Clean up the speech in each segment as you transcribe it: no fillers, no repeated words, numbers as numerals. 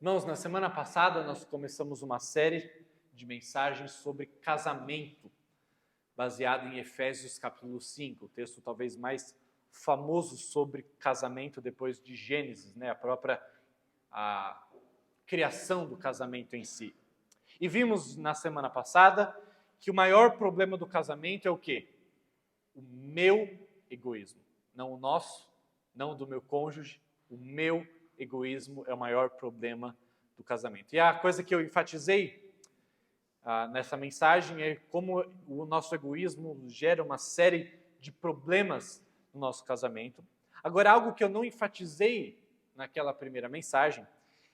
Irmãos, na semana passada nós começamos uma série de mensagens sobre casamento, baseado em Efésios capítulo 5, o texto talvez mais famoso sobre casamento depois de Gênesis, né? A criação do casamento em si. E vimos na semana passada que o maior problema do casamento é o quê? O meu egoísmo. Não o nosso, não o do meu cônjuge, o meu egoísmo é o maior problema do casamento. E a coisa que eu enfatizei nessa mensagem é como o nosso egoísmo gera uma série de problemas no nosso casamento. Agora, algo que eu não enfatizei naquela primeira mensagem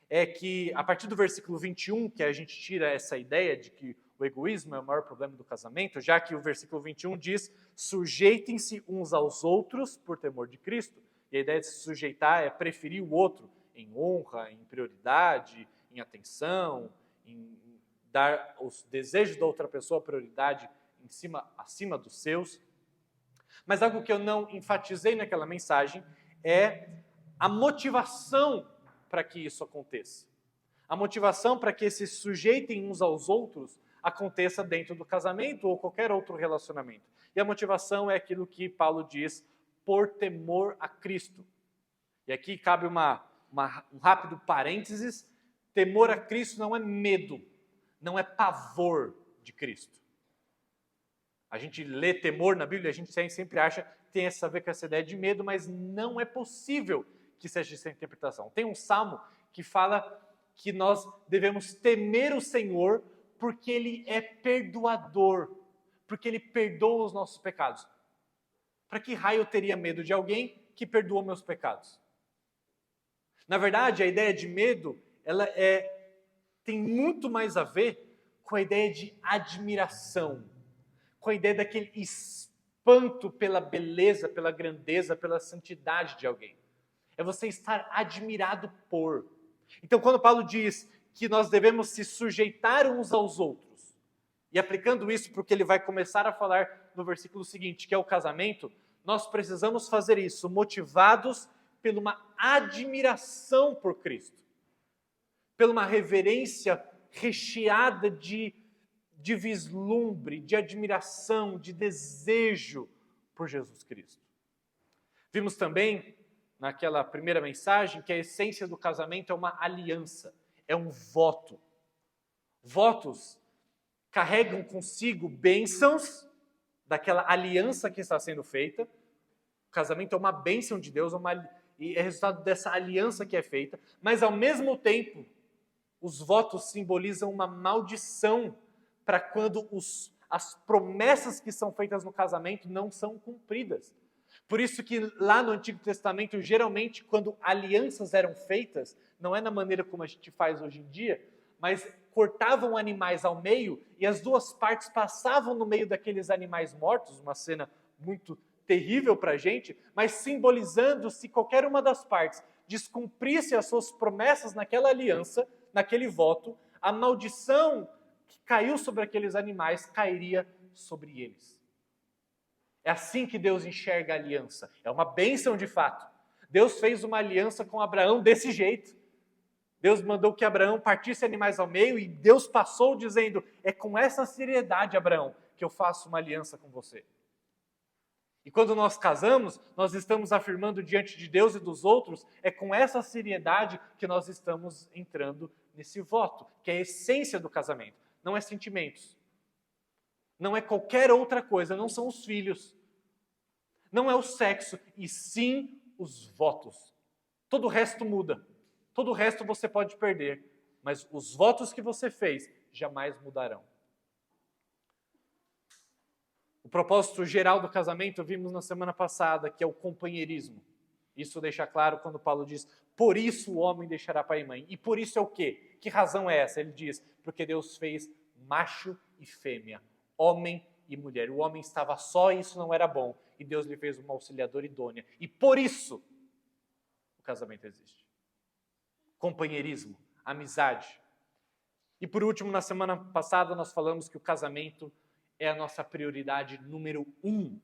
é que, a partir do versículo 21, que a gente tira essa ideia de que o egoísmo é o maior problema do casamento, já que o versículo 21 diz: sujeitem-se uns aos outros por temor de Cristo. E a ideia de se sujeitar é preferir o outro em honra, em prioridade, em atenção, em dar os desejos da outra pessoa prioridade acima dos seus. Mas algo que eu não enfatizei naquela mensagem é a motivação para que isso aconteça. A motivação para que se sujeitem uns aos outros aconteça dentro do casamento ou qualquer outro relacionamento. E a motivação é aquilo que Paulo diz, por temor a Cristo. E aqui cabe um rápido parênteses: temor a Cristo não é medo, não é pavor de Cristo. A gente lê temor na Bíblia, a gente sempre acha que tem a ver com essa ideia de medo, mas não é possível que seja essa interpretação. Tem um salmo que fala que nós devemos temer o Senhor porque Ele é perdoador, porque Ele perdoa os nossos pecados. Para que raio eu teria medo de alguém que perdoa meus pecados? Na verdade, a ideia de medo, tem muito mais a ver com a ideia de admiração, com a ideia daquele espanto pela beleza, pela grandeza, pela santidade de alguém. É você estar admirado por. Então, quando Paulo diz que nós devemos se sujeitar uns aos outros, e aplicando isso para o que ele vai começar a falar no versículo seguinte, que é o casamento, nós precisamos fazer isso motivados por uma admiração por Cristo, por uma reverência recheada de vislumbre, de admiração, de desejo por Jesus Cristo. Vimos também naquela primeira mensagem que a essência do casamento é uma aliança, é um voto. Votos carregam consigo bênçãos daquela aliança que está sendo feita. O casamento é uma bênção de Deus, e é resultado dessa aliança que é feita, mas ao mesmo tempo, os votos simbolizam uma maldição para quando as promessas que são feitas no casamento não são cumpridas. Por isso que lá no Antigo Testamento, geralmente, quando alianças eram feitas, não é na maneira como a gente faz hoje em dia, mas cortavam animais ao meio e as duas partes passavam no meio daqueles animais mortos, uma cena muito terrível para a gente, mas simbolizando, se qualquer uma das partes descumprisse as suas promessas naquela aliança, naquele voto, a maldição que caiu sobre aqueles animais cairia sobre eles. É assim que Deus enxerga a aliança. É uma bênção de fato. Deus fez uma aliança com Abraão desse jeito. Deus mandou que Abraão partisse animais ao meio e Deus passou dizendo: é com essa seriedade, Abraão, que eu faço uma aliança com você. E quando nós casamos, nós estamos afirmando diante de Deus e dos outros, é com essa seriedade que nós estamos entrando nesse voto, que é a essência do casamento. Não é sentimentos. Não é qualquer outra coisa, não são os filhos. Não é o sexo, e sim os votos. Todo o resto muda. Todo o resto você pode perder, mas os votos que você fez jamais mudarão. O propósito geral do casamento vimos na semana passada, que é o companheirismo. Isso deixa claro quando Paulo diz: por isso o homem deixará pai e mãe. E por isso é o quê? Que razão é essa? Ele diz: porque Deus fez macho e fêmea, homem e mulher. O homem estava só e isso não era bom. E Deus lhe fez uma auxiliadora idônea. E por isso o casamento existe. Companheirismo, amizade. E por último, na semana passada nós falamos que o casamento é a nossa prioridade número 1.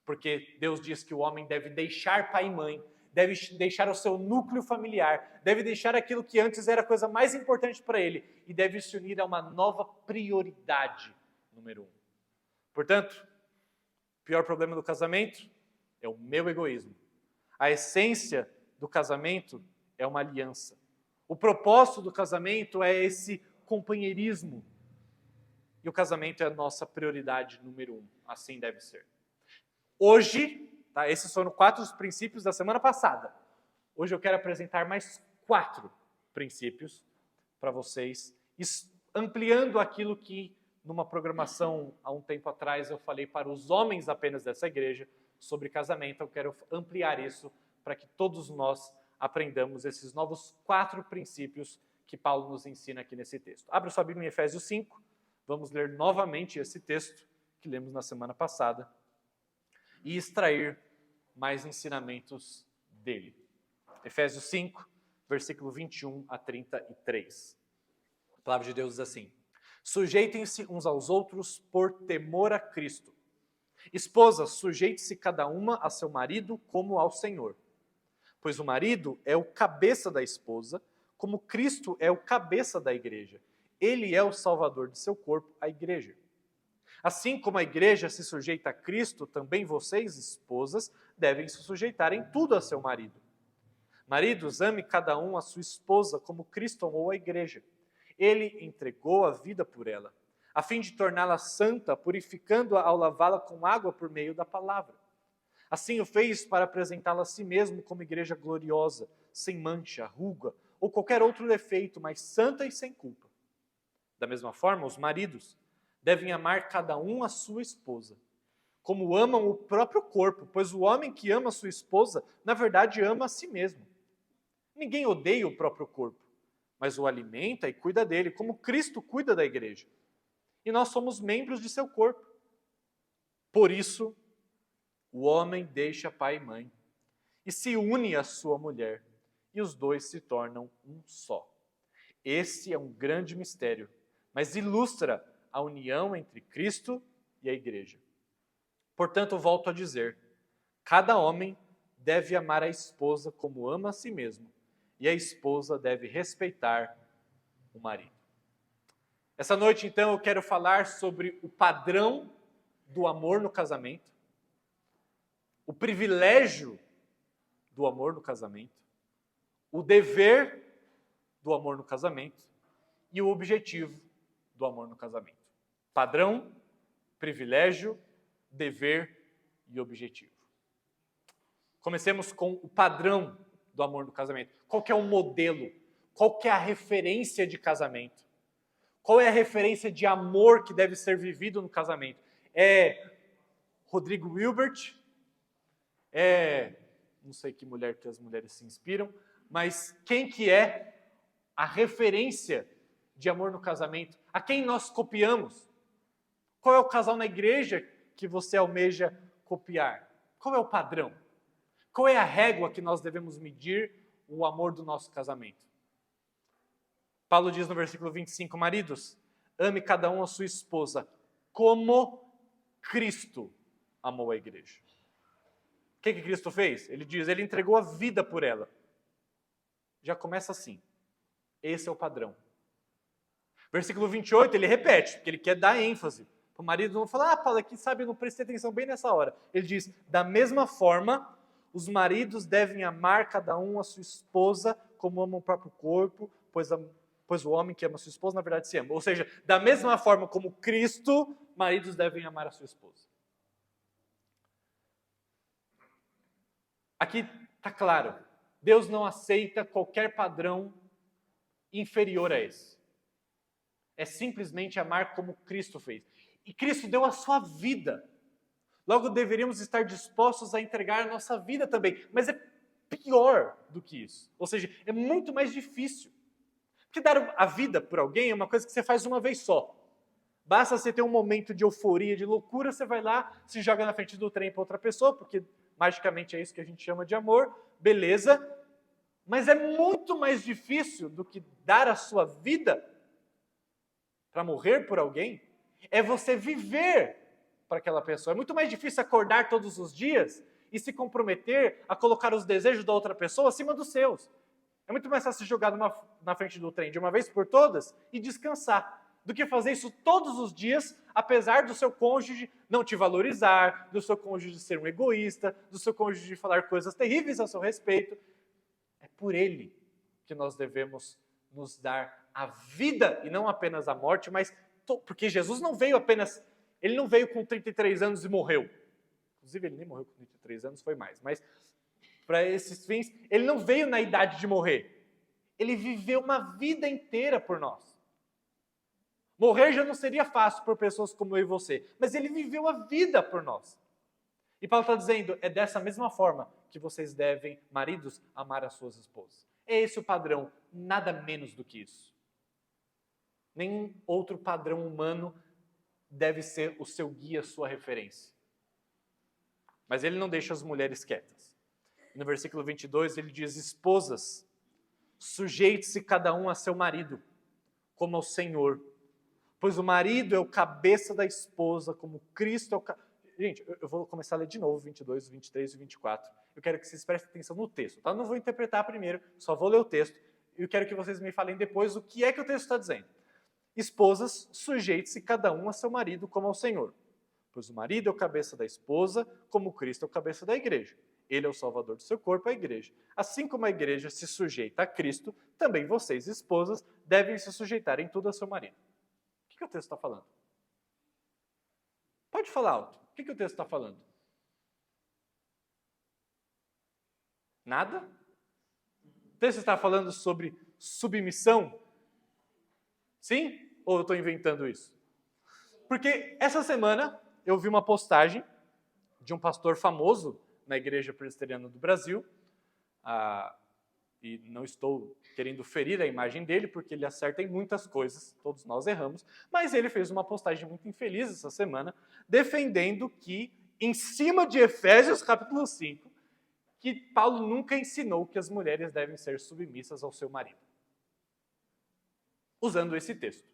Porque Deus diz que o homem deve deixar pai e mãe, deve deixar o seu núcleo familiar, deve deixar aquilo que antes era a coisa mais importante para ele e deve se unir a uma nova prioridade, número 1. Portanto, o pior problema do casamento é o meu egoísmo. A essência do casamento é uma aliança. O propósito do casamento é esse companheirismo. E o casamento é a nossa prioridade número 1. Assim deve ser. Hoje, tá, esses foram 4 princípios da semana passada. Hoje eu quero apresentar mais 4 princípios para vocês, ampliando aquilo que numa programação há um tempo atrás eu falei para os homens apenas dessa igreja sobre casamento. Eu quero ampliar isso para que todos nós aprendamos esses novos 4 princípios que Paulo nos ensina aqui nesse texto. Abra sua Bíblia em Efésios 5, vamos ler novamente esse texto que lemos na semana passada e extrair mais ensinamentos dele. Efésios 5, versículo 21 a 33. A palavra de Deus diz assim: sujeitem-se uns aos outros por temor a Cristo. Esposas, sujeite-se cada uma a seu marido como ao Senhor. Pois o marido é o cabeça da esposa, como Cristo é o cabeça da igreja. Ele é o salvador de seu corpo, a igreja. Assim como a igreja se sujeita a Cristo, também vocês, esposas, devem se sujeitar em tudo a seu marido. Maridos, ame cada um a sua esposa como Cristo amou a igreja. Ele entregou a vida por ela, a fim de torná-la santa, purificando-a ao lavá-la com água por meio da palavra. Assim o fez para apresentá-la a si mesmo como igreja gloriosa, sem mancha, ruga ou qualquer outro defeito, mas santa e sem culpa. Da mesma forma, os maridos devem amar cada um a sua esposa, como amam o próprio corpo, pois o homem que ama a sua esposa, na verdade, ama a si mesmo. Ninguém odeia o próprio corpo, mas o alimenta e cuida dele, como Cristo cuida da igreja. E nós somos membros de seu corpo. Por isso, o homem deixa pai e mãe e se une à sua mulher, e os dois se tornam um só. Esse é um grande mistério, mas ilustra a união entre Cristo e a igreja. Portanto, volto a dizer, cada homem deve amar a esposa como ama a si mesmo, e a esposa deve respeitar o marido. Essa noite, então, eu quero falar sobre o padrão do amor no casamento, o privilégio do amor no casamento, o dever do amor no casamento e o objetivo do amor no casamento. Padrão, privilégio, dever e objetivo. Comecemos com o padrão do amor no casamento. Qual que é o modelo? Qual que é a referência de casamento? Qual é a referência de amor que deve ser vivido no casamento? É Rodrigo Hilbert? Não sei que mulher que as mulheres se inspiram, mas quem que é a referência de amor no casamento? A quem nós copiamos? Qual é o casal na igreja que você almeja copiar? Qual é o padrão? Qual é a régua que nós devemos medir o amor do nosso casamento? Paulo diz no versículo 25, maridos, ame cada um a sua esposa, como Cristo amou a igreja. O que Cristo fez? Ele diz, ele entregou a vida por ela. Já começa assim. Esse é o padrão. Versículo 28, ele repete, porque ele quer dar ênfase. O marido não fala, Paulo, aqui sabe, eu não prestei atenção bem nessa hora. Ele diz, da mesma forma, os maridos devem amar cada um a sua esposa como amam o próprio corpo, pois o homem que ama a sua esposa, na verdade, se ama. Ou seja, da mesma forma como Cristo, maridos devem amar a sua esposa. Aqui está claro, Deus não aceita qualquer padrão inferior a esse. É simplesmente amar como Cristo fez. E Cristo deu a sua vida. Logo, deveríamos estar dispostos a entregar a nossa vida também. Mas é pior do que isso. Ou seja, é muito mais difícil. Porque dar a vida por alguém é uma coisa que você faz uma vez só. Basta você ter um momento de euforia, de loucura, você vai lá, se joga na frente do trem para outra pessoa, porque magicamente é isso que a gente chama de amor, beleza. Mas é muito mais difícil do que dar a sua vida para morrer por alguém, é você viver para aquela pessoa. É muito mais difícil acordar todos os dias e se comprometer a colocar os desejos da outra pessoa acima dos seus. É muito mais fácil se jogar na frente do trem de uma vez por todas e descansar, do que fazer isso todos os dias, apesar do seu cônjuge não te valorizar, do seu cônjuge ser um egoísta, do seu cônjuge falar coisas terríveis a seu respeito. É por ele que nós devemos nos dar a vida e não apenas a morte, mas porque Jesus não veio apenas, ele não veio com 33 anos e morreu. Inclusive ele nem morreu com 33 anos, foi mais, mas para esses fins, ele não veio na idade de morrer. Ele viveu uma vida inteira por nós. Morrer já não seria fácil por pessoas como eu e você, mas ele viveu a vida por nós. E Paulo está dizendo, é dessa mesma forma que vocês devem, maridos, amar as suas esposas. É esse o padrão, nada menos do que isso. Nenhum outro padrão humano deve ser o seu guia, sua referência. Mas ele não deixa as mulheres quietas. No versículo 22 ele diz, esposas, sujeite-se cada um a seu marido, como ao Senhor. Pois o marido é o cabeça da esposa, como Cristo é o Gente, eu vou começar a ler de novo 22, 23 e 24. Eu quero que vocês prestem atenção no texto, tá? Eu não vou interpretar primeiro, só vou ler o texto. E eu quero que vocês me falem depois o que é que o texto está dizendo. Esposas, sujeite-se cada um a seu marido como ao Senhor. Pois o marido é o cabeça da esposa, como Cristo é o cabeça da igreja. Ele é o salvador do seu corpo, a igreja. Assim como a igreja se sujeita a Cristo, também vocês, esposas, devem se sujeitar em tudo a seu marido. O que o texto está falando? Pode falar alto. O que o texto está falando? Nada? O texto está falando sobre submissão? Sim? Ou eu estou inventando isso? Porque essa semana eu vi uma postagem de um pastor famoso na Igreja Presbiteriana do Brasil, e não estou querendo ferir a imagem dele, porque ele acerta em muitas coisas, todos nós erramos, mas ele fez uma postagem muito infeliz essa semana, defendendo que, em cima de Efésios capítulo 5, que Paulo nunca ensinou que as mulheres devem ser submissas ao seu marido. Usando esse texto.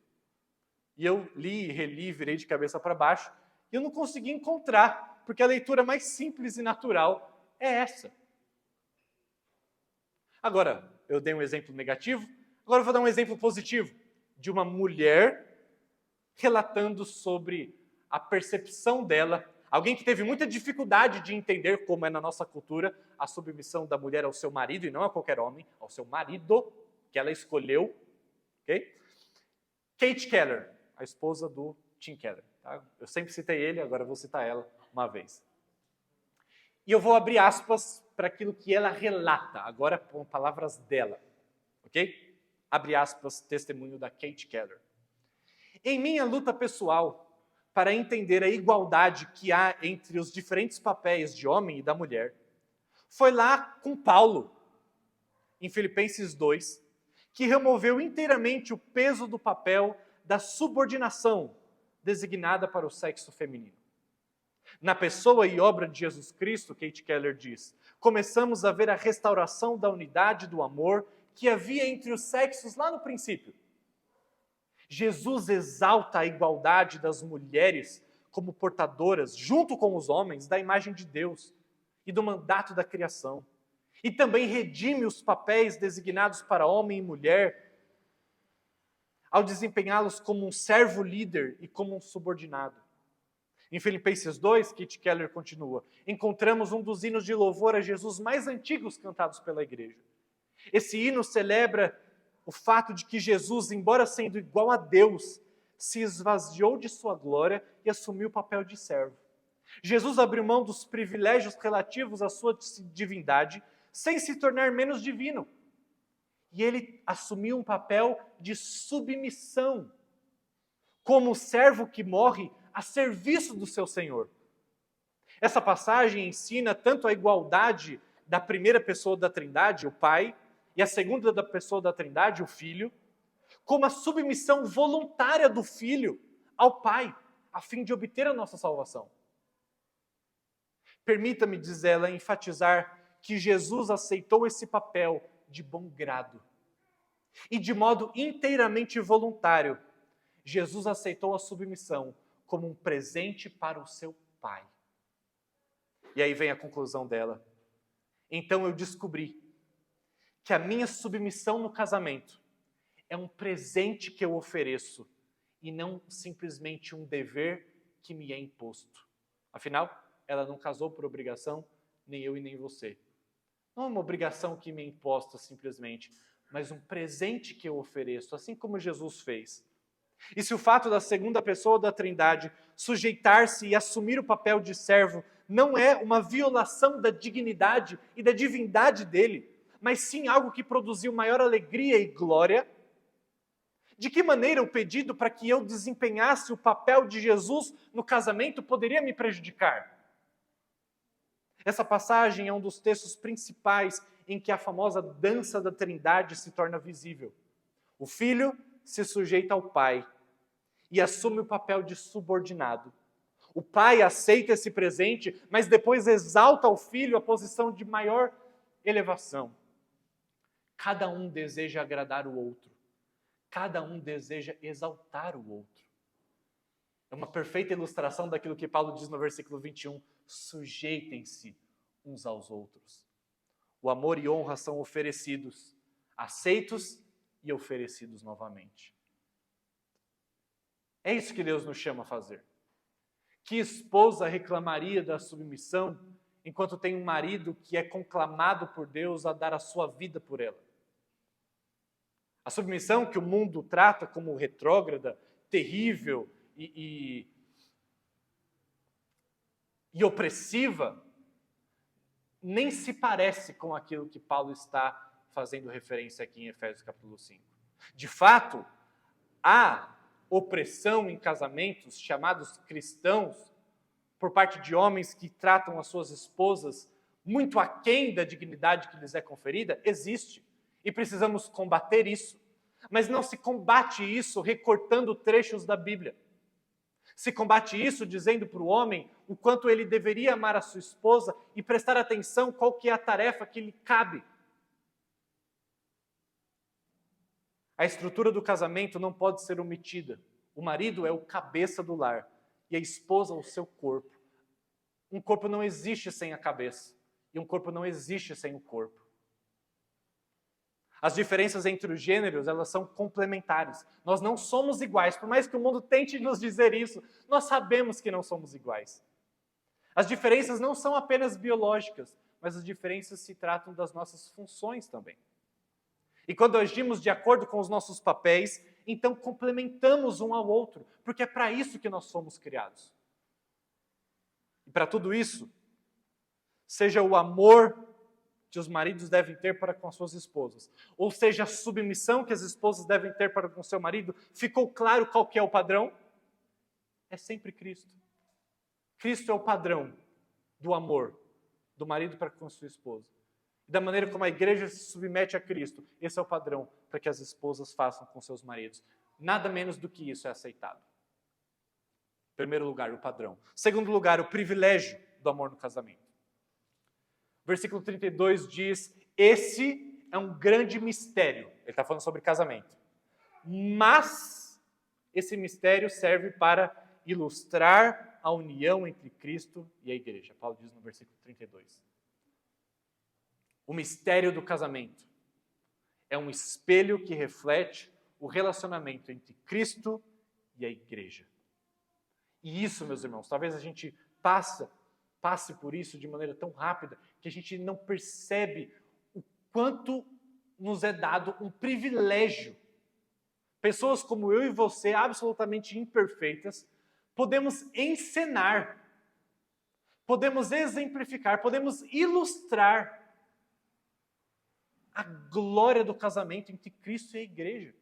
E eu li, reli, virei de cabeça para baixo, e eu não consegui encontrar, porque a leitura mais simples e natural é essa. Agora, eu dei um exemplo negativo, agora eu vou dar um exemplo positivo de uma mulher relatando sobre a percepção dela, alguém que teve muita dificuldade de entender como é na nossa cultura a submissão da mulher ao seu marido, e não a qualquer homem, ao seu marido, que ela escolheu, ok? Kate Keller, a esposa do Tim Keller. Tá? Eu sempre citei ele, agora eu vou citar ela uma vez. E eu vou abrir aspas para aquilo que ela relata, agora com palavras dela. Ok? Abre aspas, testemunho da Kate Keller. Em minha luta pessoal para entender a igualdade que há entre os diferentes papéis de homem e da mulher, foi lá com Paulo, em Filipenses 2, que removeu inteiramente o peso do papel da subordinação designada para o sexo feminino. Na pessoa e obra de Jesus Cristo, Kate Keller diz, começamos a ver a restauração da unidade do amor que havia entre os sexos lá no princípio. Jesus exalta a igualdade das mulheres como portadoras, junto com os homens, da imagem de Deus e do mandato da criação. E também redime os papéis designados para homem e mulher, ao desempenhá-los como um servo líder e como um subordinado. Em Filipenses 2, Kate Keller continua, encontramos um dos hinos de louvor a Jesus mais antigos cantados pela igreja. Esse hino celebra o fato de que Jesus, embora sendo igual a Deus, se esvaziou de sua glória e assumiu o papel de servo. Jesus abriu mão dos privilégios relativos à sua divindade, sem se tornar menos divino. E ele assumiu um papel de submissão, como servo que morre a serviço do seu Senhor. Essa passagem ensina tanto a igualdade da primeira pessoa da Trindade, o Pai, e a segunda da pessoa da Trindade, o Filho, como a submissão voluntária do Filho ao Pai, a fim de obter a nossa salvação. Permita-me, diz ela, enfatizar que Jesus aceitou esse papel de bom grado. E de modo inteiramente voluntário, Jesus aceitou a submissão como um presente para o seu Pai. E aí vem a conclusão dela. Então eu descobri que a minha submissão no casamento é um presente que eu ofereço e não simplesmente um dever que me é imposto. Afinal, ela não casou por obrigação, nem eu e nem você. Não é uma obrigação que me é imposta simplesmente, mas um presente que eu ofereço, assim como Jesus fez. E se o fato da segunda pessoa da Trindade sujeitar-se e assumir o papel de servo não é uma violação da dignidade e da divindade dele, mas sim algo que produziu maior alegria e glória, de que maneira o pedido para que eu desempenhasse o papel de Jesus no casamento poderia me prejudicar? Essa passagem é um dos textos principais em que a famosa dança da Trindade se torna visível. O filho se sujeita ao pai e assume o papel de subordinado. O pai aceita esse presente, mas depois exalta ao filho a posição de maior elevação. Cada um deseja agradar o outro. Cada um deseja exaltar o outro. É uma perfeita ilustração daquilo que Paulo diz no versículo 21. Sujeitem-se uns aos outros. O amor e honra são oferecidos, aceitos e oferecidos novamente. É isso que Deus nos chama a fazer. Que esposa reclamaria da submissão enquanto tem um marido que é conclamado por Deus a dar a sua vida por ela? A submissão que o mundo trata como retrógrada, terrível e opressiva, nem se parece com aquilo que Paulo está fazendo referência aqui em Efésios capítulo 5. De fato, há opressão em casamentos chamados cristãos, por parte de homens que tratam as suas esposas muito aquém da dignidade que lhes é conferida, existe. E precisamos combater isso. Mas não se combate isso recortando trechos da Bíblia. Se combate isso dizendo para o homem o quanto ele deveria amar a sua esposa e prestar atenção qual que é a tarefa que lhe cabe. A estrutura do casamento não pode ser omitida. O marido é o cabeça do lar e a esposa o seu corpo. Um corpo não existe sem a cabeça e um corpo não existe sem o corpo. As diferenças entre os gêneros, elas são complementares. Nós não somos iguais, por mais que o mundo tente nos dizer isso, nós sabemos que não somos iguais. As diferenças não são apenas biológicas, mas as diferenças se tratam das nossas funções também. E quando agimos de acordo com os nossos papéis, então complementamos um ao outro, porque é para isso que nós somos criados. E para tudo isso, seja o amor que os maridos devem ter para com as suas esposas, ou seja, a submissão que as esposas devem ter para com seu marido, ficou claro qual que é o padrão? É sempre Cristo. Cristo é o padrão do amor do marido para com a sua esposa. E da maneira como a igreja se submete a Cristo, esse é o padrão para que as esposas façam com seus maridos. Nada menos do que isso é aceitado. Em primeiro lugar, o padrão. Em segundo lugar, o privilégio do amor no casamento. Versículo 32 diz, esse é um grande mistério. Ele está falando sobre casamento. Mas esse mistério serve para ilustrar a união entre Cristo e a igreja. Paulo diz no versículo 32. O mistério do casamento é um espelho que reflete o relacionamento entre Cristo e a igreja. E isso, meus irmãos, talvez a gente passe por isso de maneira tão rápida que a gente não percebe o quanto nos é dado um privilégio. Pessoas como eu e você, absolutamente imperfeitas, podemos encenar, podemos exemplificar, podemos ilustrar a glória do casamento entre Cristo e a igreja.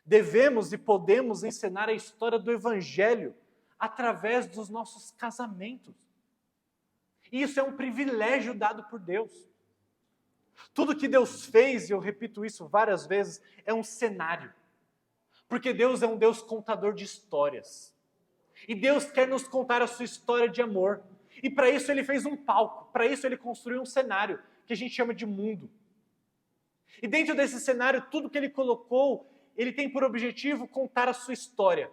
Devemos e podemos encenar a história do Evangelho através dos nossos casamentos. E isso é um privilégio dado por Deus. Tudo que Deus fez, e eu repito isso várias vezes, é um cenário. Porque Deus é um Deus contador de histórias. E Deus quer nos contar a sua história de amor. E para isso Ele fez um palco, para isso Ele construiu um cenário, que a gente chama de mundo. E dentro desse cenário, tudo que Ele colocou, Ele tem por objetivo contar a sua história.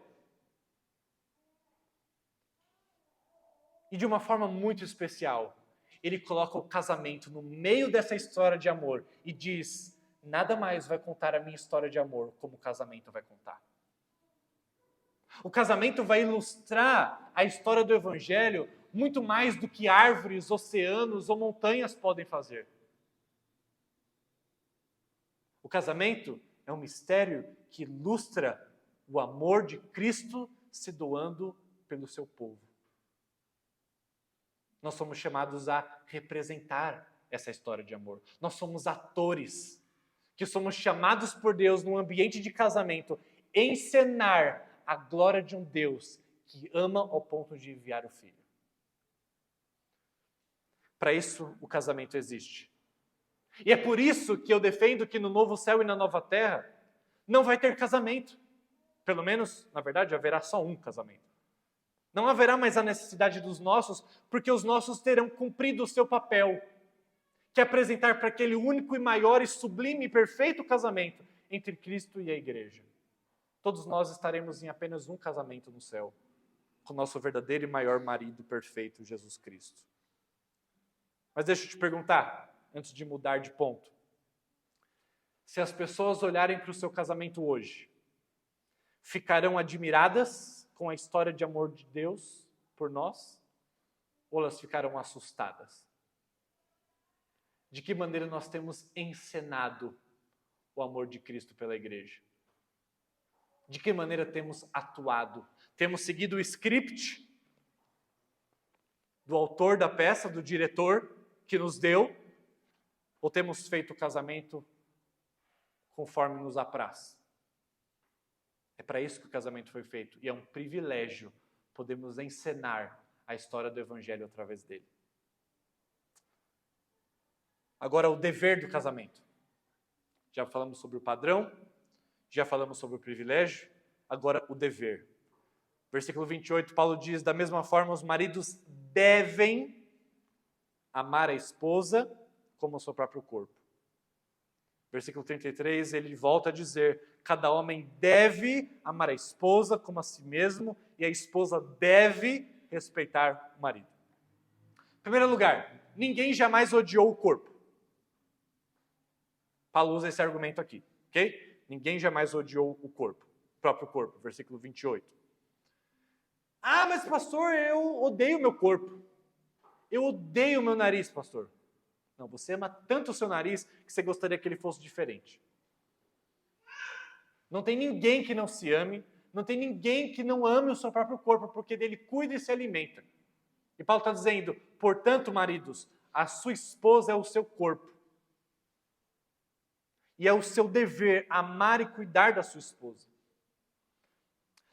E de uma forma muito especial, ele coloca o casamento no meio dessa história de amor e diz: nada mais vai contar a minha história de amor como o casamento vai contar. O casamento vai ilustrar a história do Evangelho muito mais do que árvores, oceanos ou montanhas podem fazer. O casamento é um mistério que ilustra o amor de Cristo se doando pelo seu povo. Nós somos chamados a representar essa história de amor. Nós somos atores que somos chamados por Deus num ambiente de casamento, encenar a glória de um Deus que ama ao ponto de enviar o Filho. Para isso o casamento existe. E é por isso que eu defendo que no novo céu e na nova terra não vai ter casamento. Pelo menos, na verdade, haverá só um casamento. Não haverá mais a necessidade dos nossos, porque os nossos terão cumprido o seu papel, que é apresentar para aquele único e maior e sublime e perfeito casamento entre Cristo e a igreja. Todos nós estaremos em apenas um casamento no céu, com o nosso verdadeiro e maior marido perfeito, Jesus Cristo. Mas deixa eu te perguntar, antes de mudar de ponto. Se as pessoas olharem para o seu casamento hoje, ficarão admiradas com a história de amor de Deus por nós? Ou elas ficarão assustadas? De que maneira nós temos encenado o amor de Cristo pela igreja? De que maneira temos atuado? Temos seguido o script do autor da peça, do diretor que nos deu? Ou temos feito o casamento conforme nos apraz? É para isso que o casamento foi feito. E é um privilégio podermos encenar a história do Evangelho através dele. Agora, o dever do casamento. Já falamos sobre o padrão, já falamos sobre o privilégio, agora o dever. Versículo 28, Paulo diz: da mesma forma, os maridos devem amar a esposa como o seu próprio corpo. Versículo 33, ele volta a dizer: cada homem deve amar a esposa como a si mesmo, e a esposa deve respeitar o marido. Em primeiro lugar, ninguém jamais odiou o corpo. Paulo usa esse argumento aqui, ok? Ninguém jamais odiou o corpo, o próprio corpo, versículo 28. Ah, mas pastor, eu odeio o meu corpo. Eu odeio o meu nariz, pastor. Não, você ama tanto o seu nariz que você gostaria que ele fosse diferente. Não tem ninguém que não se ame, não tem ninguém que não ame o seu próprio corpo, porque dele cuida e se alimenta. E Paulo está dizendo: portanto, maridos, a sua esposa é o seu corpo. E é o seu dever amar e cuidar da sua esposa.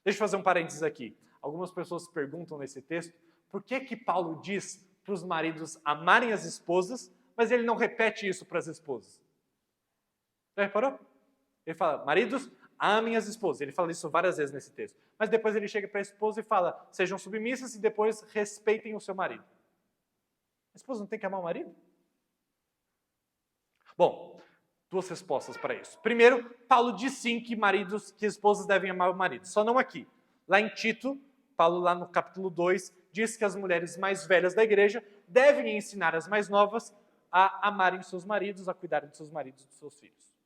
Deixa eu fazer um parênteses aqui. Algumas pessoas se perguntam nesse texto por que Paulo diz para os maridos amarem as esposas, mas ele não repete isso para as esposas. Já reparou? Ele fala: maridos, amem as esposas. Ele fala isso várias vezes nesse texto. Mas depois ele chega para a esposa e fala: sejam submissas e depois respeitem o seu marido. A esposa não tem que amar o marido? Bom, duas respostas para isso. Primeiro, Paulo diz sim que esposas devem amar o marido. Só não aqui. Lá em Tito, Paulo lá no capítulo 2, diz que as mulheres mais velhas da igreja devem ensinar as mais novas a amarem seus maridos, a cuidarem de seus maridos e dos seus filhos.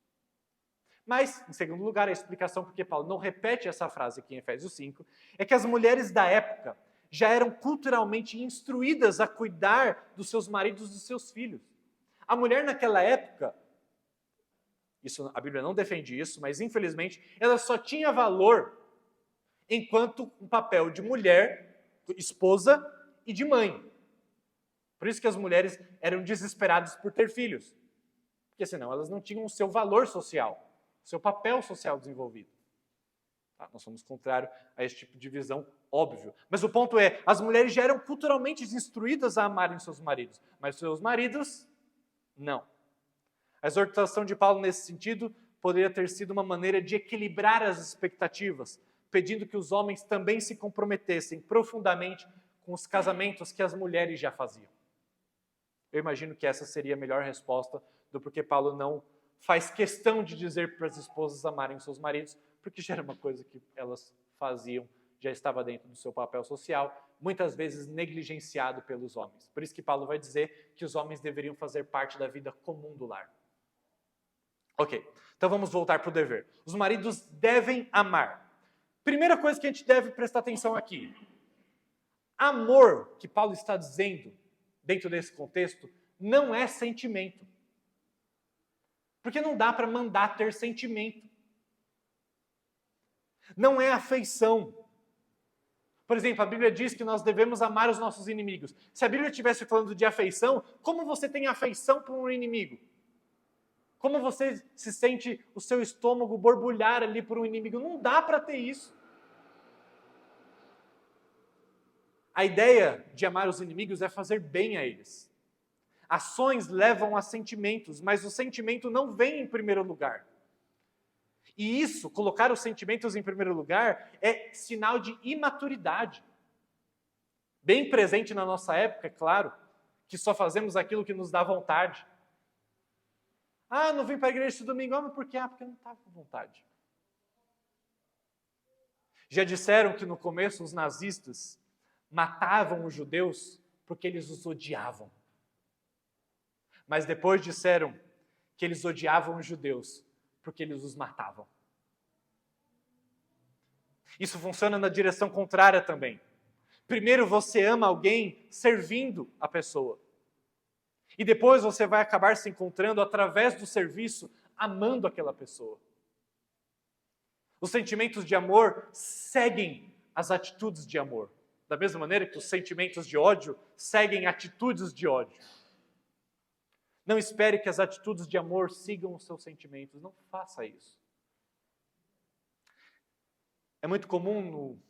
Mas, em segundo lugar, a explicação porque Paulo não repete essa frase aqui em Efésios 5 é que as mulheres da época já eram culturalmente instruídas a cuidar dos seus maridos e dos seus filhos. A mulher naquela época, a Bíblia não defende isso, mas infelizmente ela só tinha valor enquanto um papel de mulher, esposa e de mãe. Por isso que as mulheres eram desesperadas por ter filhos, porque senão elas não tinham o seu valor social, o seu papel social desenvolvido. Nós somos contrários a esse tipo de visão, óbvio. Mas o ponto é, as mulheres já eram culturalmente instruídas a amarem seus maridos, mas seus maridos, não. A exortação de Paulo nesse sentido poderia ter sido uma maneira de equilibrar as expectativas, pedindo que os homens também se comprometessem profundamente com os casamentos que as mulheres já faziam. Eu imagino que essa seria a melhor resposta do porquê Paulo não faz questão de dizer para as esposas amarem seus maridos, porque já era uma coisa que elas faziam já estava dentro do seu papel social, muitas vezes negligenciado pelos homens. Por isso que Paulo vai dizer que os homens deveriam fazer parte da vida comum do lar. Ok, então vamos voltar para o dever. Os maridos devem amar. Primeira coisa que a gente deve prestar atenção aqui. Amor, que Paulo está dizendo dentro desse contexto, não é sentimento. Porque não dá para mandar ter sentimento. Não é afeição. Por exemplo, a Bíblia diz que nós devemos amar os nossos inimigos. Se a Bíblia estivesse falando de afeição, como você tem afeição por um inimigo? Como você se sente o seu estômago borbulhar ali por um inimigo? Não dá para ter isso. A ideia de amar os inimigos é fazer bem a eles. Ações levam a sentimentos, mas o sentimento não vem em primeiro lugar. E isso, colocar os sentimentos em primeiro lugar, é sinal de imaturidade. Bem presente na nossa época, é claro, que só fazemos aquilo que nos dá vontade. Ah, não vim para a igreja esse domingo. Ah, mas por quê? Ah, porque eu não estava com vontade. Já disseram que no começo os nazistas matavam os judeus porque eles os odiavam. Mas depois disseram que eles odiavam os judeus porque eles os matavam. Isso funciona na direção contrária também. Primeiro você ama alguém servindo a pessoa. E depois você vai acabar se encontrando através do serviço, amando aquela pessoa. Os sentimentos de amor seguem as atitudes de amor. Da mesma maneira que os sentimentos de ódio seguem atitudes de ódio. Não espere que as atitudes de amor sigam os seus sentimentos. Não faça isso. É muito comum no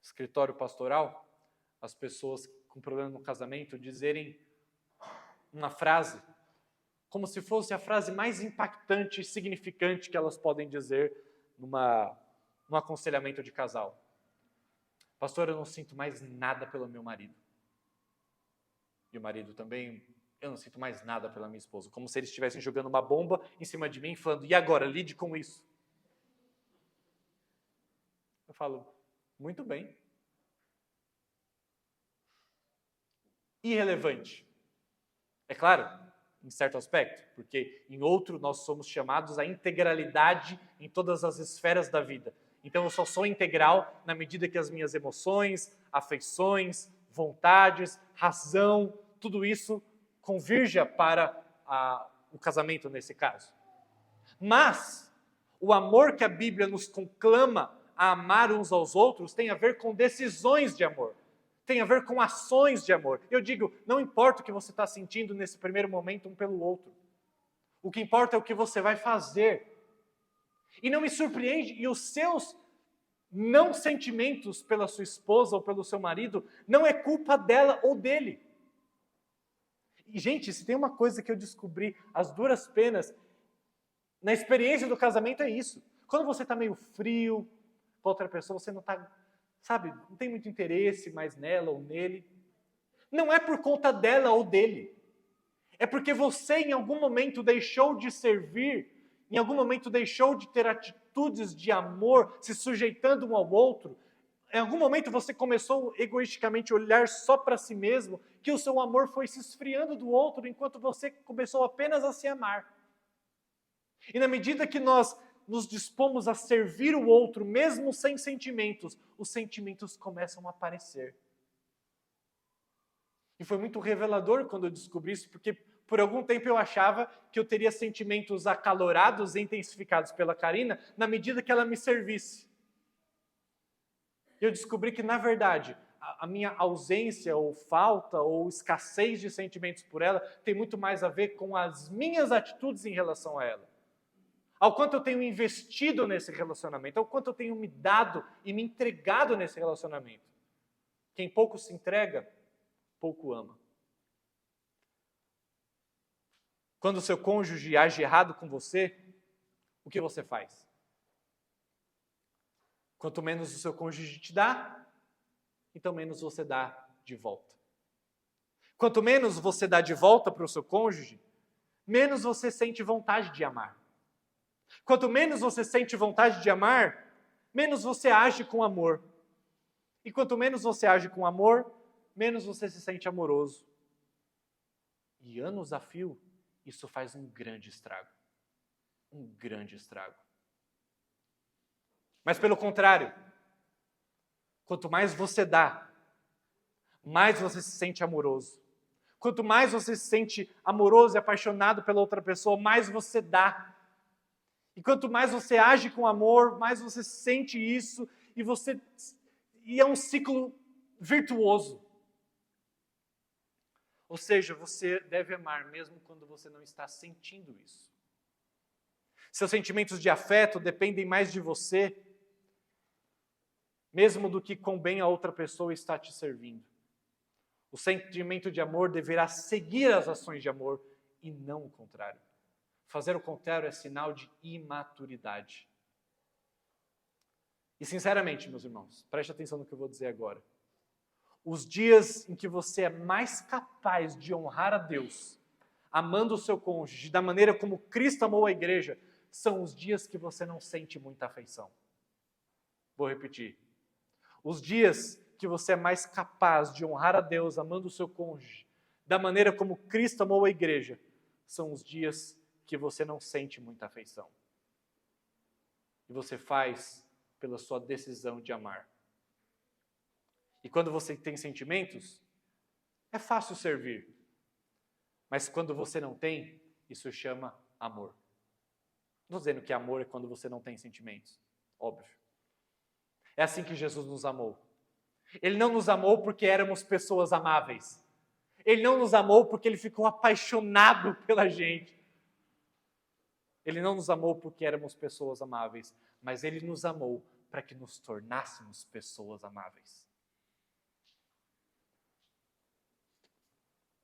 escritório pastoral as pessoas com problema no casamento dizerem uma frase como se fosse a frase mais impactante e significante que elas podem dizer num aconselhamento de casal. Pastor, eu não sinto mais nada pelo meu marido. E o marido também, eu não sinto mais nada pela minha esposa. Como se eles estivessem jogando uma bomba em cima de mim, falando, e agora, lide com isso. Eu falo, muito bem. Irrelevante. É claro, em certo aspecto, porque em outro nós somos chamados à integralidade em todas as esferas da vida. Então eu só sou integral na medida que as minhas emoções, afeições, vontades, razão, tudo isso convirja para o casamento nesse caso. Mas o amor que a Bíblia nos conclama a amar uns aos outros tem a ver com decisões de amor. Tem a ver com ações de amor. Eu digo, não importa o que você está sentindo nesse primeiro momento um pelo outro. O que importa é o que você vai fazer. E não me surpreende, e os seus não sentimentos pela sua esposa ou pelo seu marido, não é culpa dela ou dele. E, gente, se tem uma coisa que eu descobri, as duras penas, na experiência do casamento é isso. Quando você está meio frio com outra pessoa, você não está, sabe, não tem muito interesse mais nela ou nele. Não é por conta dela ou dele. É porque você em algum momento deixou de servir, em algum momento deixou de ter atitudes de amor, se sujeitando um ao outro. Em algum momento você começou egoisticamente a olhar só para si mesmo, que o seu amor foi se esfriando do outro, enquanto você começou apenas a se amar. E na medida que nós nos dispomos a servir o outro, mesmo sem sentimentos, os sentimentos começam a aparecer. E foi muito revelador quando eu descobri isso, porque por algum tempo eu achava que eu teria sentimentos acalorados e intensificados pela Karina na medida que ela me servisse. Eu descobri que, na verdade, a minha ausência ou falta ou escassez de sentimentos por ela tem muito mais a ver com as minhas atitudes em relação a ela. Ao quanto eu tenho investido nesse relacionamento, ao quanto eu tenho me dado e me entregado nesse relacionamento. Quem pouco se entrega, pouco ama. Quando o seu cônjuge age errado com você, o que você faz? Quanto menos o seu cônjuge te dá, então menos você dá de volta. Quanto menos você dá de volta para o seu cônjuge, menos você sente vontade de amar. Quanto menos você sente vontade de amar, menos você age com amor. E quanto menos você age com amor, menos você se sente amoroso. E anos a fio, isso faz um grande estrago. Um grande estrago. Mas pelo contrário, quanto mais você dá, mais você se sente amoroso. Quanto mais você se sente amoroso e apaixonado pela outra pessoa, mais você dá. E quanto mais você age com amor, mais você sente isso e é um ciclo virtuoso. Ou seja, você deve amar mesmo quando você não está sentindo isso. Seus sentimentos de afeto dependem mais de você, mesmo do que quão bem a outra pessoa está te servindo. O sentimento de amor deverá seguir as ações de amor e não o contrário. Fazer o contrário é sinal de imaturidade. E sinceramente, meus irmãos, preste atenção no que eu vou dizer agora. Os dias em que você é mais capaz de honrar a Deus, amando o seu cônjuge, da maneira como Cristo amou a igreja, são os dias que você não sente muita afeição. Vou repetir. Os dias que você é mais capaz de honrar a Deus, amando o seu cônjuge, da maneira como Cristo amou a igreja, são os dias que você não sente muita afeição. E você faz pela sua decisão de amar. E quando você tem sentimentos, é fácil servir. Mas quando você não tem, isso chama amor. Não estou dizendo que amor é quando você não tem sentimentos. Óbvio. É assim que Jesus nos amou. Ele não nos amou porque éramos pessoas amáveis. Ele não nos amou porque ele ficou apaixonado pela gente. Ele não nos amou porque éramos pessoas amáveis, mas ele nos amou para que nos tornássemos pessoas amáveis.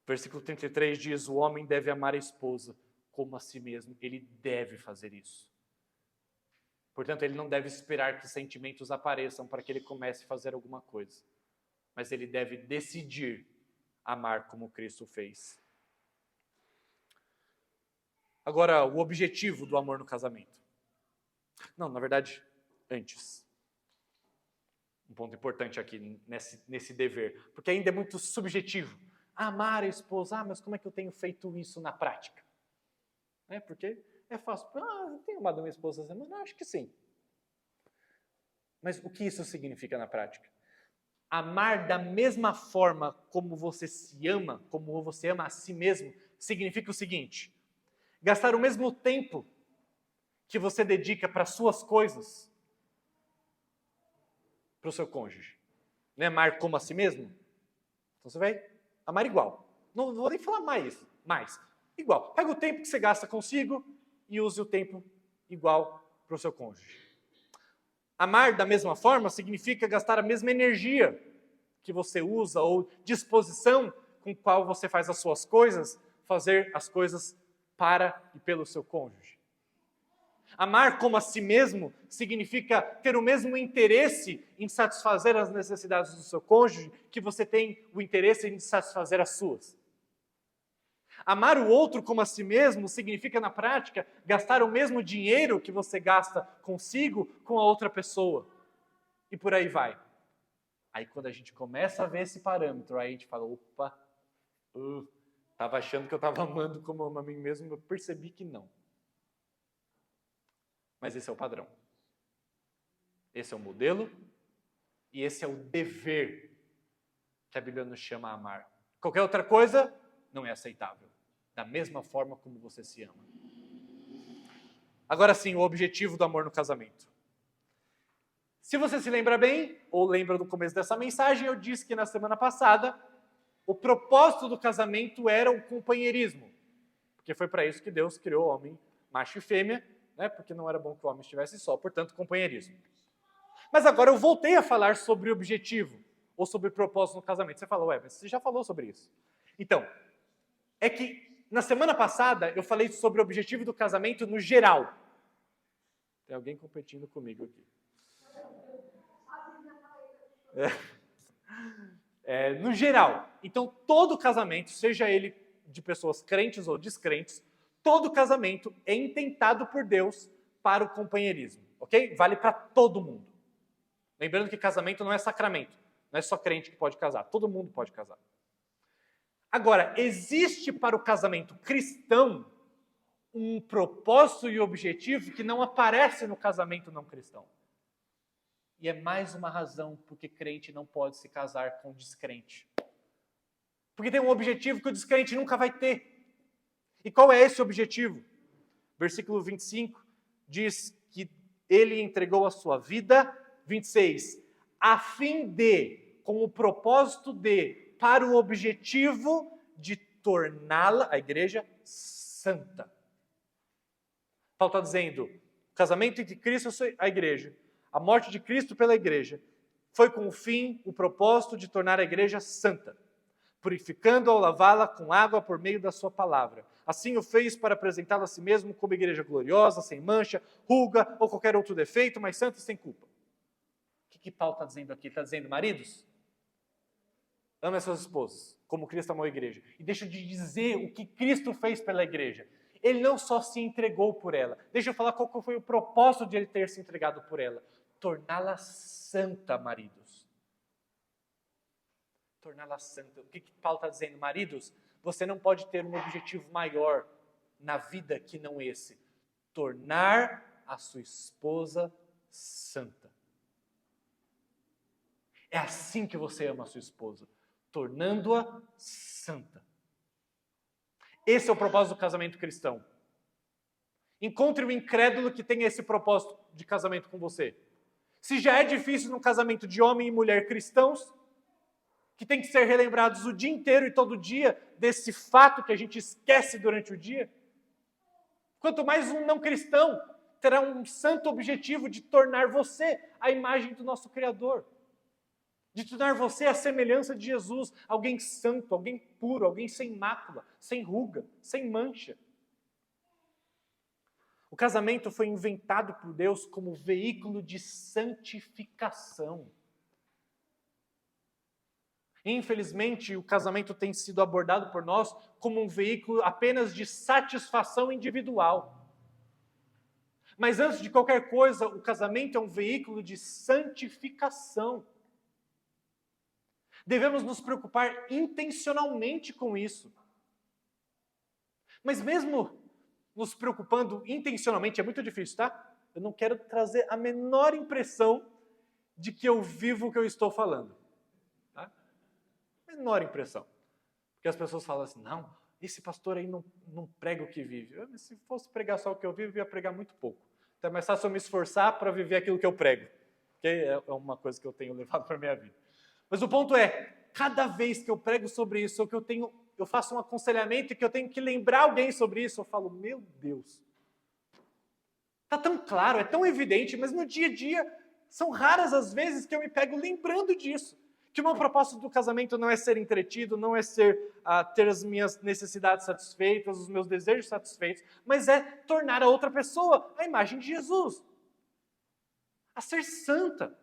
Versículo 33 diz: o homem deve amar a esposa como a si mesmo. Ele deve fazer isso. Portanto, ele não deve esperar que sentimentos apareçam para que ele comece a fazer alguma coisa. Mas ele deve decidir amar como Cristo fez. Agora, o objetivo do amor no casamento. Não, na verdade, antes. Um ponto importante aqui nesse dever. Porque ainda é muito subjetivo. Amar a esposa, mas como é que eu tenho feito isso na prática? Porque é fácil. Eu tenho amado minha esposa essa semana? Acho que sim. Mas o que isso significa na prática? Amar da mesma forma como você se ama, como você ama a si mesmo, significa o seguinte: gastar o mesmo tempo que você dedica para as suas coisas, para o seu cônjuge. Não é amar como a si mesmo? Então você vai amar igual. Não vou nem falar mais. Igual. Pega o tempo que você gasta consigo e use o tempo igual para o seu cônjuge. Amar da mesma forma significa gastar a mesma energia que você usa ou disposição com qual você faz as suas coisas, fazer as coisas para e pelo seu cônjuge. Amar como a si mesmo significa ter o mesmo interesse em satisfazer as necessidades do seu cônjuge que você tem o interesse em satisfazer as suas. Amar o outro como a si mesmo significa, na prática, gastar o mesmo dinheiro que você gasta consigo com a outra pessoa. E por aí vai. Aí quando a gente começa a ver esse parâmetro, aí a gente fala, opa, estava achando que eu estava amando como eu amo a mim mesmo, eu percebi que não. Mas esse é o padrão. Esse é o modelo e esse é o dever que a Bíblia nos chama a amar. Qualquer outra coisa não é aceitável. Da mesma forma como você se ama. Agora sim, o objetivo do amor no casamento. Se você se lembra bem, ou lembra do começo dessa mensagem, eu disse que na semana passada, o propósito do casamento era o companheirismo. Porque foi para isso que Deus criou o homem, macho e fêmea, porque não era bom que o homem estivesse só, portanto, companheirismo. Mas agora eu voltei a falar sobre o objetivo, ou sobre o propósito no casamento. Você fala, mas você já falou sobre isso. Então, é que na semana passada eu falei sobre o objetivo do casamento no geral. Tem alguém competindo comigo aqui. No geral. Então, todo casamento, seja ele de pessoas crentes ou descrentes, todo casamento é intentado por Deus para o companheirismo, ok? Vale para todo mundo. Lembrando que casamento não é sacramento. Não é só crente que pode casar, todo mundo pode casar. Agora, existe para o casamento cristão um propósito e objetivo que não aparece no casamento não cristão. E é mais uma razão porque crente não pode se casar com descrente. Porque tem um objetivo que o descrente nunca vai ter. E qual é esse objetivo? Versículo 25 diz que ele entregou a sua vida, 26, a fim de, com o propósito de, para o objetivo de torná-la, a igreja, santa. Paulo está dizendo, o casamento entre Cristo e a igreja, a morte de Cristo pela igreja, foi com o fim, o propósito de tornar a igreja santa, purificando ao lavá-la com água por meio da sua palavra. Assim o fez para apresentá-la a si mesmo como igreja gloriosa, sem mancha, ruga ou qualquer outro defeito, mas santa e sem culpa. O que Paulo está dizendo aqui? Está dizendo, maridos, amem as suas esposas, como Cristo amou a igreja. E deixa de dizer o que Cristo fez pela igreja. Ele não só se entregou por ela. Deixa eu falar qual foi o propósito de ele ter se entregado por ela. Torná-la santa, maridos. Torná-la santa. O que Paulo está dizendo? Maridos, você não pode ter um objetivo maior na vida que não esse. Tornar a sua esposa santa. É assim que você ama a sua esposa. Tornando-a santa. Esse é o propósito do casamento cristão. Encontre um incrédulo que tenha esse propósito de casamento com você. Se já é difícil no casamento de homem e mulher cristãos, que tem que ser relembrados o dia inteiro e todo dia desse fato que a gente esquece durante o dia, quanto mais um não cristão terá um santo objetivo de tornar você a imagem do nosso Criador. De tornar você a semelhança de Jesus, alguém santo, alguém puro, alguém sem mácula, sem ruga, sem mancha. O casamento foi inventado por Deus como veículo de santificação. Infelizmente, o casamento tem sido abordado por nós como um veículo apenas de satisfação individual. Mas antes de qualquer coisa, o casamento é um veículo de santificação. Devemos nos preocupar intencionalmente com isso. Mas mesmo nos preocupando intencionalmente, é muito difícil, tá? Eu não quero trazer a menor impressão de que eu vivo o que eu estou falando. Tá? Menor impressão. Porque as pessoas falam assim, não, esse pastor aí não prega o que vive. Se fosse pregar só o que eu vivo, eu ia pregar muito pouco. Então é mais fácil eu me esforçar para viver aquilo que eu prego. Que é uma coisa que eu tenho levado para a minha vida. Mas o ponto é, cada vez que eu prego sobre isso, ou que eu faço um aconselhamento e que eu tenho que lembrar alguém sobre isso, eu falo, meu Deus, está tão claro, é tão evidente, mas no dia a dia, são raras as vezes que eu me pego lembrando disso. Que o meu propósito do casamento não é ser entretido, não é ter as minhas necessidades satisfeitas, os meus desejos satisfeitos, mas é tornar a outra pessoa a imagem de Jesus. A ser santa.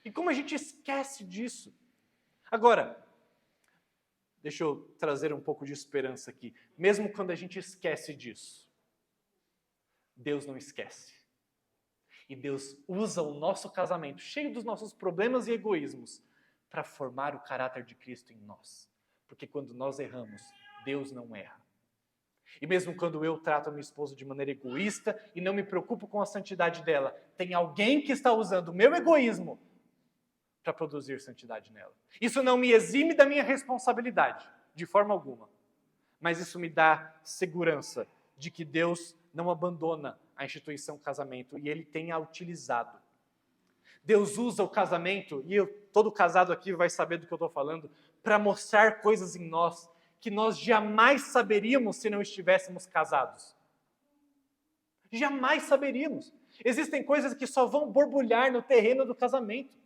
E como a gente esquece disso? Agora, deixa eu trazer um pouco de esperança aqui. Mesmo quando a gente esquece disso, Deus não esquece. E Deus usa o nosso casamento, cheio dos nossos problemas e egoísmos, para formar o caráter de Cristo em nós. Porque quando nós erramos, Deus não erra. E mesmo quando eu trato a minha esposa de maneira egoísta e não me preocupo com a santidade dela, tem alguém que está usando o meu egoísmo para produzir santidade nela. Isso não me exime da minha responsabilidade, de forma alguma. Mas isso me dá segurança de que Deus não abandona a instituição casamento e Ele tem a utilizado. Deus usa o casamento, e todo casado aqui vai saber do que eu estou falando, para mostrar coisas em nós que nós jamais saberíamos se não estivéssemos casados. Jamais saberíamos. Existem coisas que só vão borbulhar no terreno do casamento.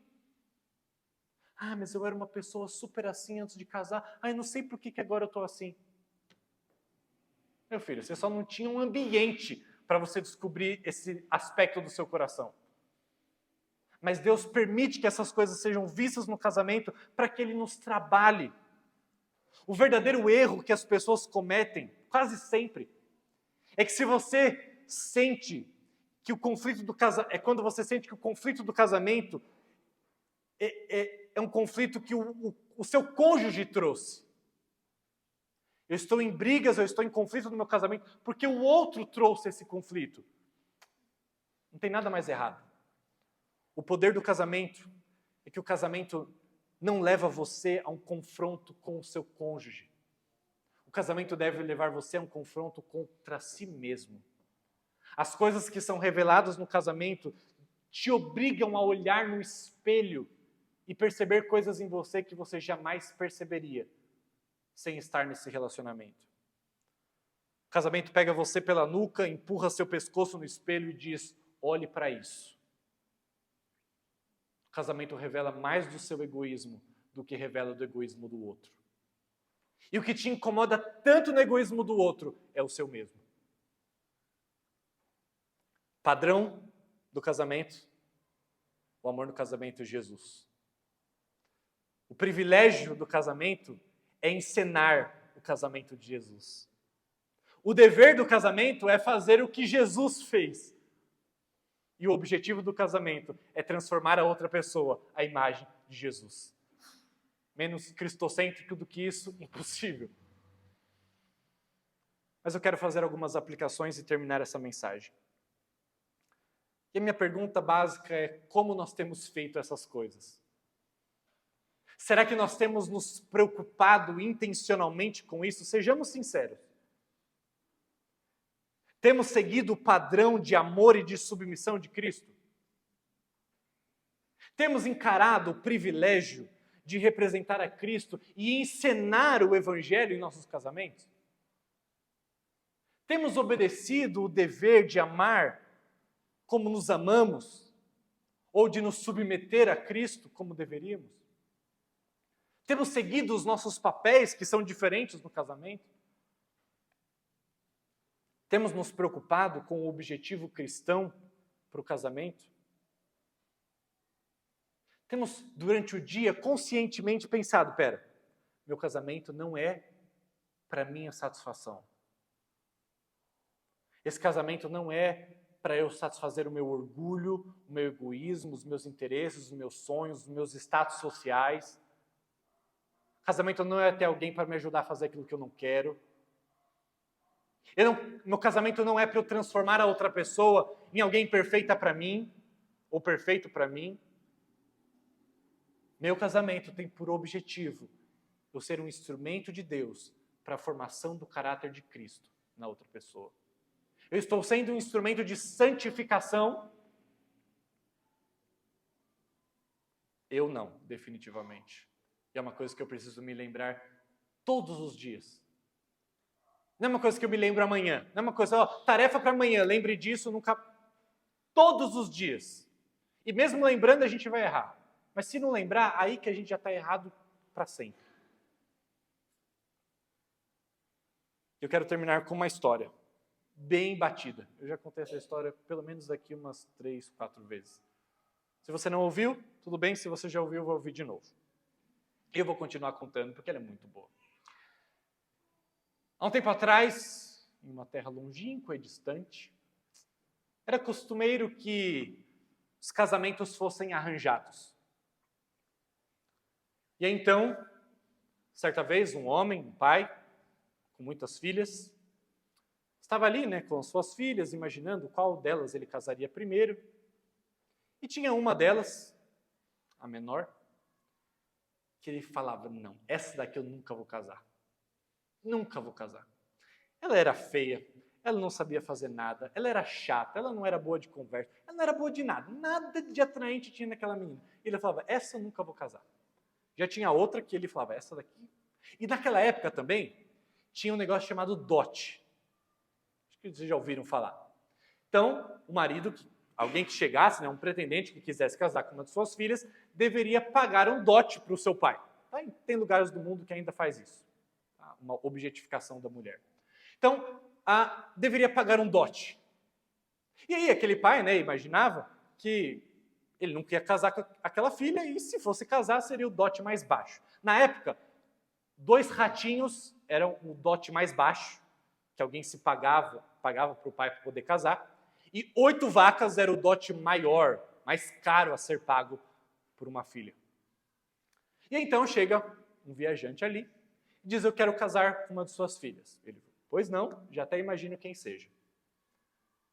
Ah, mas eu era uma pessoa super assim antes de casar. Ah, eu não sei por que agora eu estou assim. Meu filho, você só não tinha um ambiente para você descobrir esse aspecto do seu coração. Mas Deus permite que essas coisas sejam vistas no casamento para que Ele nos trabalhe. O verdadeiro erro que as pessoas cometem, quase sempre, é que se você sente que o conflito do casamento, é quando você sente que o conflito do casamento é um conflito que o seu cônjuge trouxe. Eu estou em brigas, eu estou em conflito no meu casamento, porque o outro trouxe esse conflito. Não tem nada mais errado. O poder do casamento é que o casamento não leva você a um confronto com o seu cônjuge. O casamento deve levar você a um confronto contra si mesmo. As coisas que são reveladas no casamento te obrigam a olhar no espelho e perceber coisas em você que você jamais perceberia sem estar nesse relacionamento. O casamento pega você pela nuca, empurra seu pescoço no espelho e diz: olhe para isso. O casamento revela mais do seu egoísmo do que revela do egoísmo do outro. E o que te incomoda tanto no egoísmo do outro é o seu mesmo. Padrão do casamento, o amor no casamento é Jesus. O privilégio do casamento é encenar o casamento de Jesus. O dever do casamento é fazer o que Jesus fez. E o objetivo do casamento é transformar a outra pessoa à imagem de Jesus. Menos cristocêntrico do que isso, impossível. Mas eu quero fazer algumas aplicações e terminar essa mensagem. E a minha pergunta básica é: como nós temos feito essas coisas? Será que nós temos nos preocupado intencionalmente com isso? Sejamos sinceros. Temos seguido o padrão de amor e de submissão de Cristo? Temos encarado o privilégio de representar a Cristo e encenar o Evangelho em nossos casamentos? Temos obedecido o dever de amar como nos amamos? Ou de nos submeter a Cristo como deveríamos? Temos seguido os nossos papéis que são diferentes no casamento? Temos nos preocupado com o objetivo cristão para o casamento? Temos, durante o dia, conscientemente pensado: pera, meu casamento não é para minha satisfação. Esse casamento não é para eu satisfazer o meu orgulho, o meu egoísmo, os meus interesses, os meus sonhos, os meus status sociais. Casamento não é ter alguém para me ajudar a fazer aquilo que eu não quero. Meu casamento não é para eu transformar a outra pessoa em alguém perfeita para mim, ou perfeito para mim. Meu casamento tem por objetivo eu ser um instrumento de Deus para a formação do caráter de Cristo na outra pessoa. Eu estou sendo um instrumento de santificação? Eu não, definitivamente. E é uma coisa que eu preciso me lembrar todos os dias. Não é uma coisa que eu me lembro amanhã. Não é uma coisa, tarefa para amanhã, lembre disso nunca. Todos os dias. E mesmo lembrando, a gente vai errar. Mas se não lembrar, aí que a gente já está errado para sempre. Eu quero terminar com uma história bem batida. Eu já contei essa história pelo menos aqui umas 3, 4 vezes. Se você não ouviu, tudo bem. Se você já ouviu, eu vou ouvir de novo. E eu vou continuar contando, porque ela é muito boa. Há um tempo atrás, em uma terra longínqua e distante, era costumeiro que os casamentos fossem arranjados. E aí, então, certa vez, um homem, um pai, com muitas filhas, estava ali, com suas filhas, imaginando qual delas ele casaria primeiro. E tinha uma delas, a menor, que ele falava: não, essa daqui eu nunca vou casar. Nunca vou casar. Ela era feia, ela não sabia fazer nada, ela era chata, ela não era boa de conversa, ela não era boa de nada, nada de atraente tinha naquela menina. Ele falava: essa eu nunca vou casar. Já tinha outra que ele falava: essa daqui. E naquela época também, tinha um negócio chamado dote. Acho que vocês já ouviram falar. Então, o marido, alguém que chegasse, um pretendente que quisesse casar com uma de suas filhas, deveria pagar um dote para o seu pai. Tem lugares do mundo que ainda faz isso. Uma objetificação da mulher. Então, deveria pagar um dote. E aí, aquele pai, imaginava que ele não queria casar com aquela filha e, se fosse casar, seria o dote mais baixo. Na época, 2 ratinhos eram o dote mais baixo, que alguém se pagava para o pai para poder casar, e 8 vacas era o dote maior, mais caro a ser pago por uma filha. E então chega um viajante ali e diz, eu quero casar com uma de suas filhas. Ele falou, pois não, já até imagino quem seja.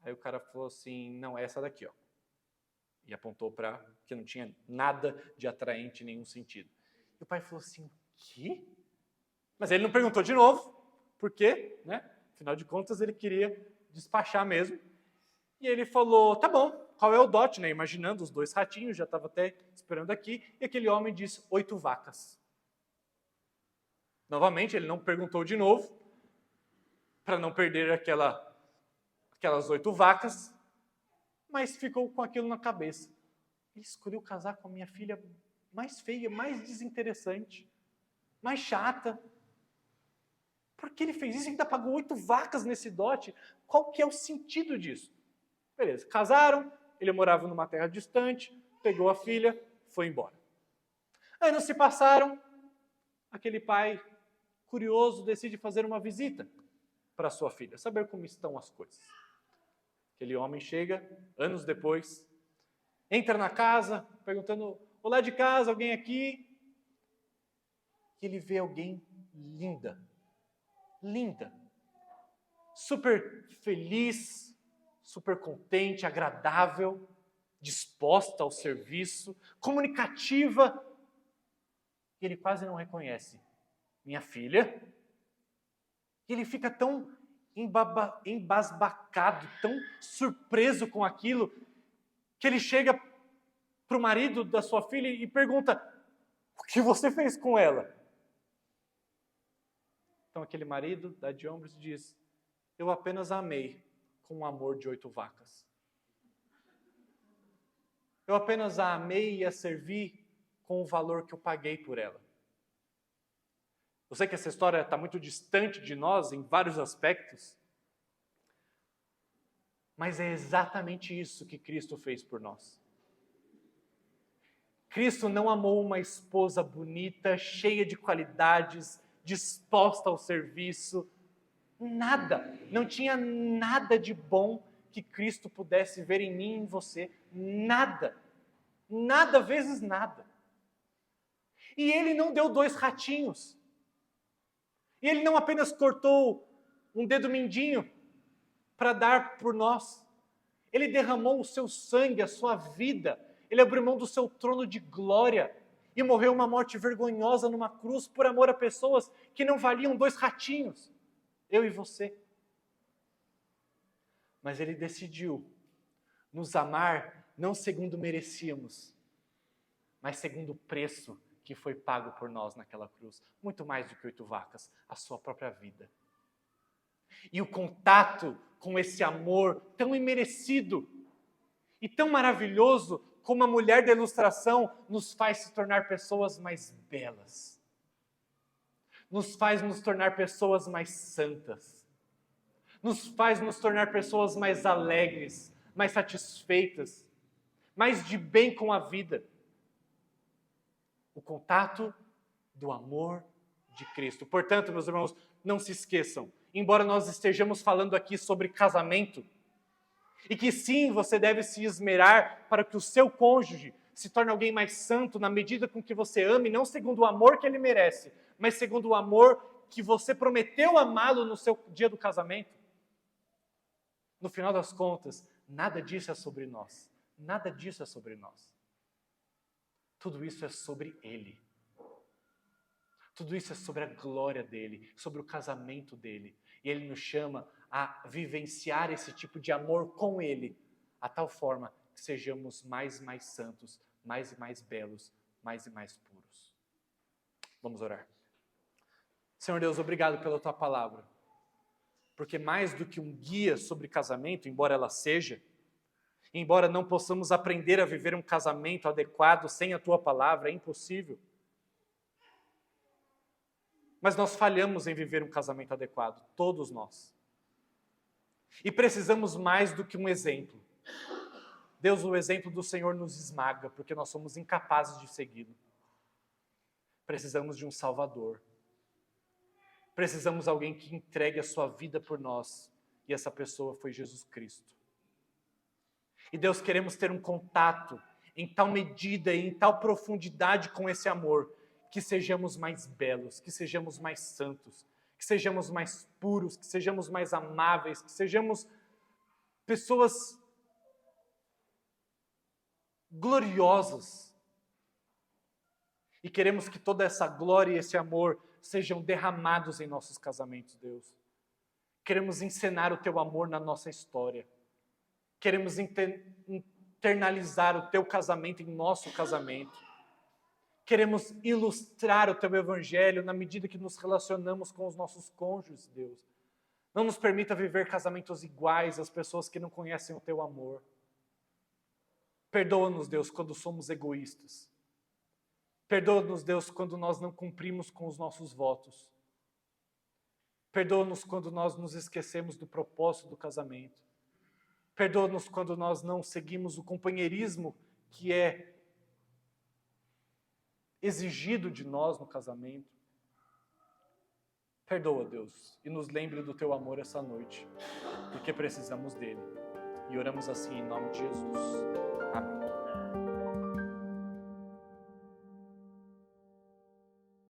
Aí o cara falou assim, não, é essa daqui, ó. E apontou para que não tinha nada de atraente em nenhum sentido. E o pai falou assim, o quê? Mas ele não perguntou de novo, por quê? Né? Afinal de contas, ele queria despachar mesmo. E ele falou, tá bom, qual é o dote? Né? Imaginando os dois ratinhos, já estava até esperando aqui. E aquele homem disse, 8 vacas. Novamente, ele não perguntou de novo, para não perder aquelas 8 vacas, mas ficou com aquilo na cabeça. Ele escolheu casar com a minha filha mais feia, mais desinteressante, mais chata. Por que ele fez isso? Ele ainda pagou 8 vacas nesse dote. Qual que é o sentido disso? Beleza, casaram, ele morava numa terra distante, pegou a filha, foi embora. Anos se passaram, aquele pai curioso decide fazer uma visita para sua filha, saber como estão as coisas. Aquele homem chega, anos depois, entra na casa, perguntando, olá de casa, alguém aqui? E ele vê alguém linda, super feliz, super contente, agradável, disposta ao serviço, comunicativa. E ele quase não reconhece minha filha. E ele fica tão embasbacado, tão surpreso com aquilo, que ele chega para o marido da sua filha e pergunta, o que você fez com ela? Então aquele marido dá de ombros e diz, eu apenas a amei com o amor de 8 vacas. Eu apenas a amei e a servi com o valor que eu paguei por ela. Eu sei que essa história está muito distante de nós em vários aspectos, mas é exatamente isso que Cristo fez por nós. Cristo não amou uma esposa bonita, cheia de qualidades, disposta ao serviço, nada, não tinha nada de bom que Cristo pudesse ver em mim e em você, nada vezes nada. E ele não deu 2 ratinhos, e ele não apenas cortou um dedo mindinho para dar por nós, ele derramou o seu sangue, a sua vida, ele abriu mão do seu trono de glória e morreu uma morte vergonhosa numa cruz por amor a pessoas que não valiam 2 ratinhos, eu e você. Mas ele decidiu nos amar não segundo merecíamos, mas segundo o preço que foi pago por nós naquela cruz. Muito mais do que 8 vacas, a sua própria vida. E o contato com esse amor tão imerecido e tão maravilhoso como a mulher da ilustração nos faz se tornar pessoas mais belas. Nos faz nos tornar pessoas mais santas. Nos faz nos tornar pessoas mais alegres, mais satisfeitas, mais de bem com a vida. O contato do amor de Cristo. Portanto, meus irmãos, não se esqueçam, embora nós estejamos falando aqui sobre casamento, e que sim, você deve se esmerar para que o seu cônjuge se torne alguém mais santo na medida com que você ame, não segundo o amor que ele merece, mas segundo o amor que você prometeu amá-lo no seu dia do casamento. No final das contas, nada disso é sobre nós. Nada disso é sobre nós. Tudo isso é sobre Ele. Tudo isso é sobre a glória dEle, sobre o casamento dEle. E Ele nos chama a vivenciar esse tipo de amor com Ele, a tal forma que sejamos mais e mais santos, mais e mais belos, mais e mais puros. Vamos orar. Senhor Deus, obrigado pela Tua palavra. Porque mais do que um guia sobre casamento, embora ela seja, embora não possamos aprender a viver um casamento adequado sem a Tua palavra, é impossível. Mas nós falhamos em viver um casamento adequado, todos nós. E precisamos mais do que um exemplo. Deus, o exemplo do Senhor nos esmaga, porque nós somos incapazes de segui-lo. Precisamos de um Salvador. Precisamos de alguém que entregue a sua vida por nós. E essa pessoa foi Jesus Cristo. E Deus, queremos ter um contato em tal medida e em tal profundidade com esse amor, que sejamos mais belos, que sejamos mais santos, que sejamos mais puros, que sejamos mais amáveis, que sejamos pessoas gloriosas. E queremos que toda essa glória e esse amor sejam derramados em nossos casamentos, Deus. Queremos encenar o teu amor na nossa história. Queremos internalizar o teu casamento em nosso casamento. Queremos ilustrar o teu evangelho na medida que nos relacionamos com os nossos cônjuges, Deus. Não nos permita viver casamentos iguais às pessoas que não conhecem o teu amor. Perdoa-nos, Deus, quando somos egoístas. Perdoa-nos, Deus, quando nós não cumprimos com os nossos votos. Perdoa-nos quando nós nos esquecemos do propósito do casamento. Perdoa-nos quando nós não seguimos o companheirismo que é exigido de nós no casamento. Perdoa, Deus, e nos lembre do teu amor essa noite, porque precisamos dele. E oramos assim em nome de Jesus.